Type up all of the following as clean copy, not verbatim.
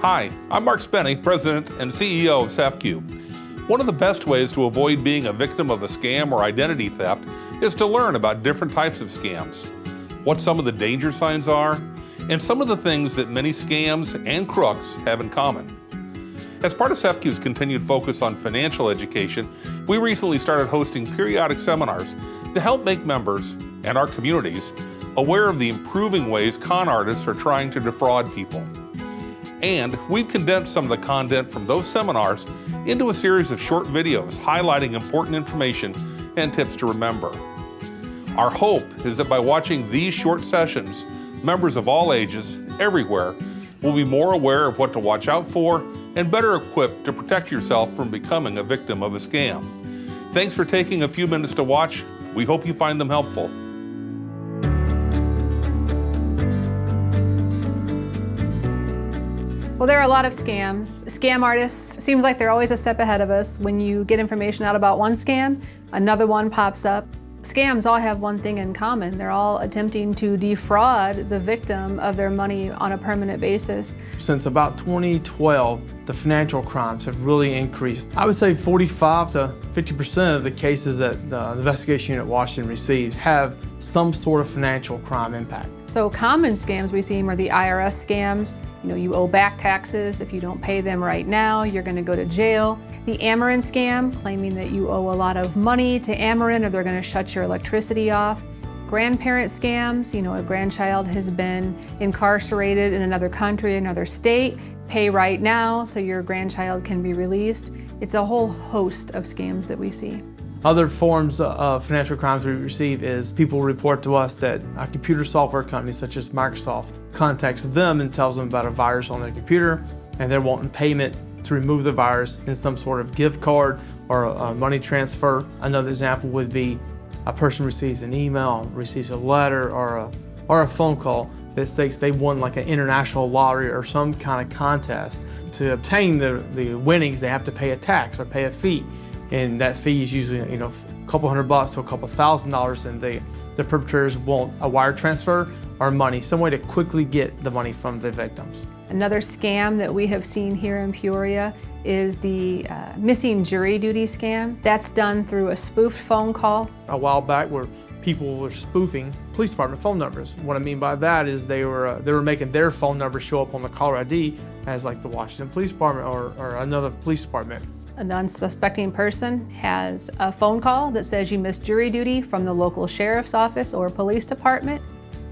Hi, I'm Mark Spenny, President and CEO of CEFCU. One of the best ways to avoid being a victim of a scam or identity theft is to learn about different types of scams, what some of the danger signs are, and some of the things that many scams and crooks have in common. As part of CEFCU's continued focus on financial education, we recently started hosting periodic seminars to help make members and our communities aware of the improving ways con artists are trying to defraud people. And we've condensed some of the content from those seminars into a series of short videos highlighting important information and tips to remember. Our hope is that by watching these short sessions, members of all ages, everywhere, will be more aware of what to watch out for and better equipped to protect yourself from becoming a victim of a scam. Thanks for taking a few minutes to watch. We hope you find them helpful. Well, there are a lot of scams. Scam artists, seems like they're always a step ahead of us. When you get information out about one scam, another one pops up. Scams all have one thing in common. They're all attempting to defraud the victim of their money on a permanent basis. Since about 2012, the financial crimes have really increased. I would say 45 to 50% of the cases that the investigation unit Washington receives have some sort of financial crime impact. So common scams we see are the IRS scams. You owe back taxes. If you don't pay them right now, you're going to go to jail. The Ameren scam, claiming that you owe a lot of money to Ameren or they're going to shut your electricity off. Grandparent scams, a grandchild has been incarcerated in another country, another state. Pay right now so your grandchild can be released. It's a whole host of scams that we see. Other forms of financial crimes we receive is people report to us that a computer software company such as Microsoft contacts them and tells them about a virus on their computer, and they're wanting payment to remove the virus in some sort of gift card or a money transfer. Another example would be a person receives an email, receives a letter or a phone call that states they won like an international lottery or some kind of contest. To obtain the winnings, they have to pay a tax or pay a fee. And that fee is usually, a couple $100 to a couple $1,000, and the perpetrators want a wire transfer or money, some way to quickly get the money from the victims. Another scam that we have seen here in Peoria is the missing jury duty scam. That's done through a spoofed phone call. A while back where people were spoofing police department phone numbers. What I mean by that is they were making their phone number show up on the caller ID as like the Washington Police Department or another police department. An unsuspecting person has a phone call that says you missed jury duty from the local sheriff's office or police department,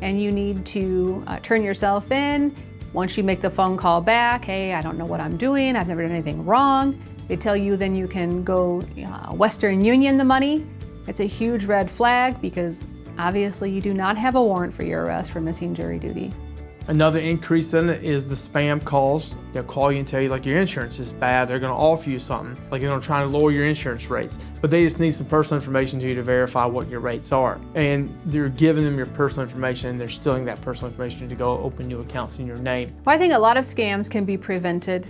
and you need to turn yourself in. Once you make the phone call back, hey, I don't know what I'm doing, I've never done anything wrong. They tell you then you can go Western Union the money. It's a huge red flag because obviously you do not have a warrant for your arrest for missing jury duty. Another increase in it is the spam calls. They'll call you and tell you like your insurance is bad. They're going to offer you something, like they're going to try to lower your insurance rates. But they just need some personal information to you to verify what your rates are. And they're giving them your personal information and they're stealing that personal information to go open new accounts in your name. Well, I think a lot of scams can be prevented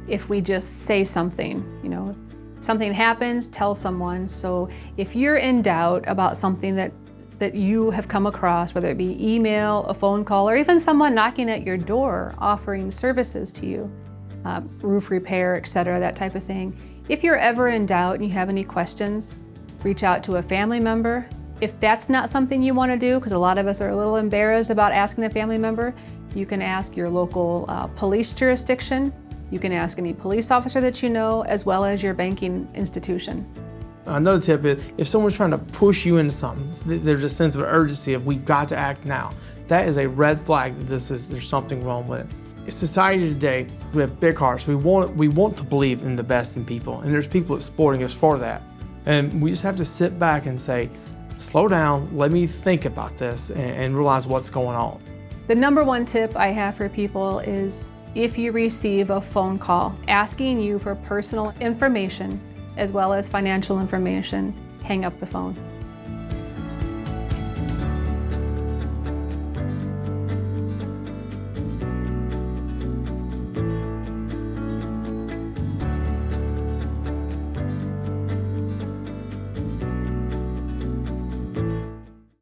if we just say something. Something happens, tell someone. So if you're in doubt about something that you have come across, whether it be email, a phone call, or even someone knocking at your door offering services to you, roof repair, etc., that type of thing. If you're ever in doubt and you have any questions, reach out to a family member. If that's not something you want to do, because a lot of us are a little embarrassed about asking a family member, you can ask your local police jurisdiction. You can ask any police officer that you know, as well as your banking institution. Another tip is if someone's trying to push you into something, there's a sense of urgency of we've got to act now. That is a red flag that there's something wrong with it. In society today, we have big hearts. We want to believe in the best in people, and there's people supporting us for that. And we just have to sit back and say, slow down, let me think about this and realize what's going on. The number one tip I have for people is if you receive a phone call asking you for personal information, as well as financial information, hang up the phone.